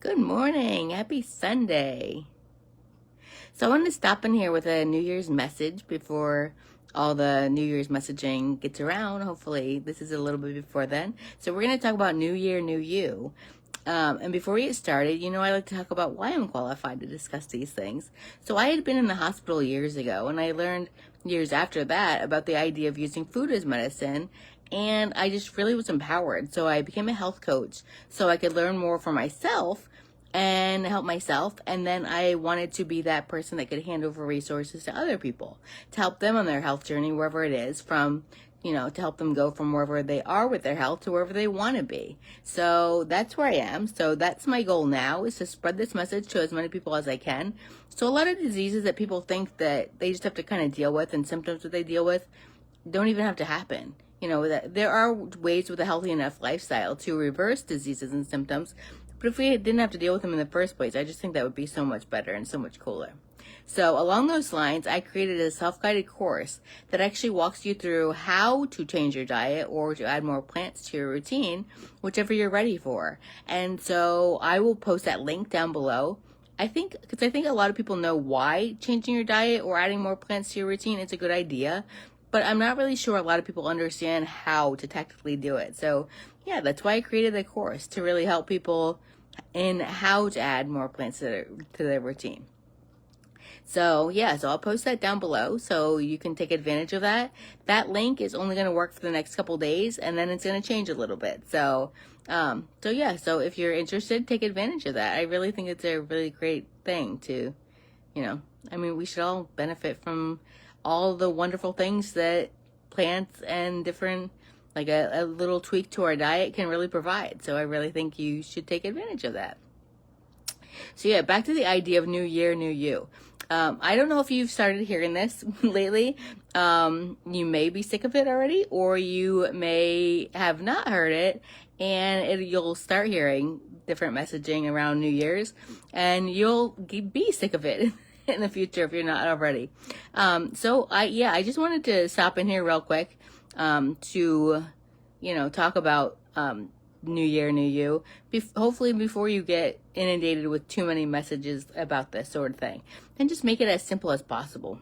Good morning. Happy Sunday. So I wanted to stop in here with a New Year's message before all the New Year's messaging gets around. Hopefully this is a little bit before then. So we're going to talk about New Year, New You. And before we get started, I like to talk about why I'm qualified to discuss these things. So I had been in the hospital years ago, and I learned years after that about the idea of using food as medicine. And I just really was empowered. So I became a health coach so I could learn more for myself and help myself. And then I wanted to be that person that could hand over resources to other people to help them on their health journey, wherever it is, to help them go from wherever they are with their health to wherever they want to be. So that's where I am. So that's my goal now, is to spread this message to as many people as I can. So a lot of diseases that people think that they just have to kind of deal with, and symptoms that they deal with, don't even have to happen. That there are ways with a healthy enough lifestyle to reverse diseases and symptoms. But if we didn't have to deal with them in the first place, I just think that would be so much better and so much cooler. So along those lines, I created a self-guided course that actually walks you through how to change your diet or to add more plants to your routine, whichever you're ready for. And so I will post that link down below. Because I think a lot of people know why changing your diet or adding more plants to your routine is a good idea. But I'm not really sure a lot of people understand how to tactically do it. So yeah, that's why I created the course, to really help people in how to add more plants to their routine. So yeah, so I'll post that down below so you can take advantage of that. That link is only going to work for the next couple days, and then it's going to change a little bit. So if you're interested, take advantage of that. I really think it's a really great thing to, we should all benefit from all the wonderful things that plants and different, like a little tweak to our diet can really provide. So I really think you should take advantage of that. So yeah, back to the idea of New Year, New You. I don't know if you've started hearing this lately. You may be sick of it already, or you may have not heard it, and you'll start hearing different messaging around New Year's, and you'll be sick of it in the future if you're not already. I just wanted to stop in here real quick to talk about New Year, New You, hopefully before you get inundated with too many messages about this sort of thing, and just make it as simple as possible.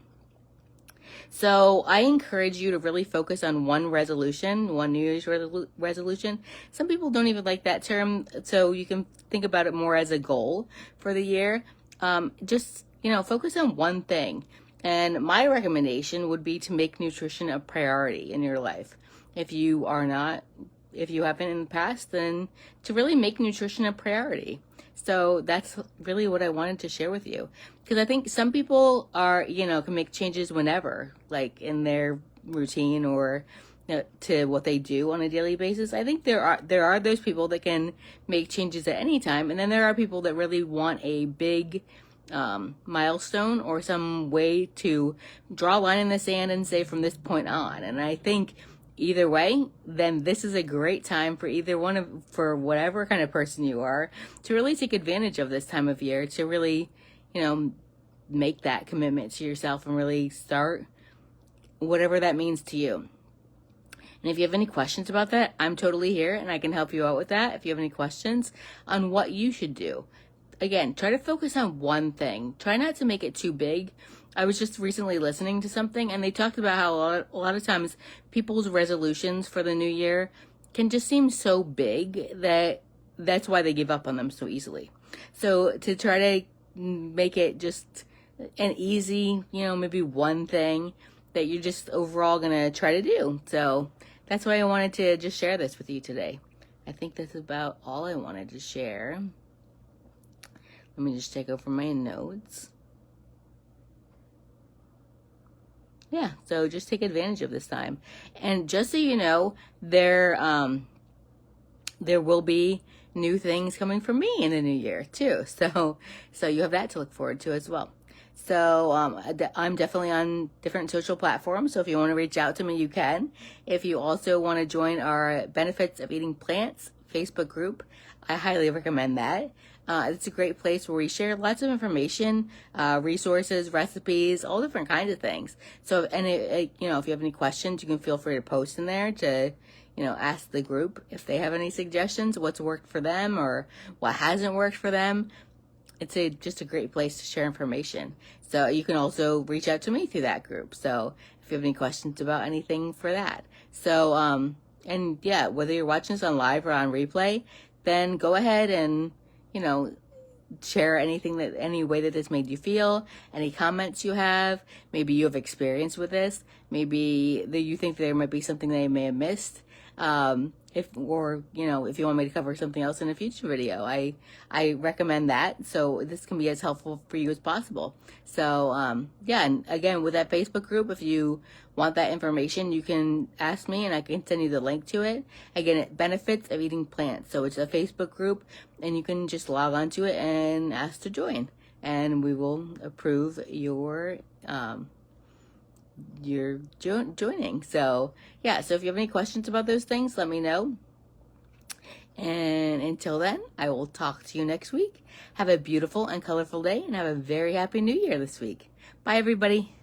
So I encourage you to really focus on one New Year's resolution. Some people don't even like that term, so you can think about it more as a goal for the year. Focus on one thing. And my recommendation would be to make nutrition a priority in your life. If you haven't in the past, then to really make nutrition a priority. So that's really what I wanted to share with you. Because I think some people can make changes whenever, like in their routine or to what they do on a daily basis. I think there are those people that can make changes at any time. And then there are people that really want a big milestone or some way to draw a line in the sand and say from this point on. And I think either way, then this is a great time for for whatever kind of person you are, to really take advantage of this time of year, to really, make that commitment to yourself and really start whatever that means to you. And if you have any questions about that, I'm totally here and I can help you out with that. If you have any questions on what you should do, again, try to focus on one thing. Try not to make it too big. I was just recently listening to something, and they talked about how a lot of times people's resolutions for the new year can just seem so big that that's why they give up on them so easily. So to try to make it just an easy, maybe one thing that you're just overall going to try to do. So that's why I wanted to just share this with you today. I think that's about all I wanted to share. Let me just take over my notes. Yeah, so just take advantage of this time. And just so you know, there will be new things coming from me in the new year too. So you have that to look forward to as well. So I'm definitely on different social platforms. So if you want to reach out to me, you can. If you also want to join our Benefits of Eating Plants Facebook group, I highly recommend that. It's a great place where we share lots of information, resources, recipes, all different kinds of things. So, if you have any questions, you can feel free to post in there to, ask the group if they have any suggestions, what's worked for them or what hasn't worked for them. It's just a great place to share information. So you can also reach out to me through that group. So if you have any questions about anything for that. So, and yeah, whether you're watching this on live or on replay, then go ahead and, share any way that this made you feel, any comments you have. Maybe you have experience with this. Maybe that you think there might be something they may have missed. If you want me to cover something else in a future video, I recommend that. So this can be as helpful for you as possible. So, yeah, and again, with that Facebook group, if you want that information, you can ask me and I can send you the link to it. Again, it benefits of eating plants. So it's a Facebook group and you can just log on to it and ask to join, and we will approve your joining. So yeah, so if you have any questions about those things, let me know. And until then, I will talk to you next week. Have a beautiful and colorful day and have a very happy new year this week. Bye everybody.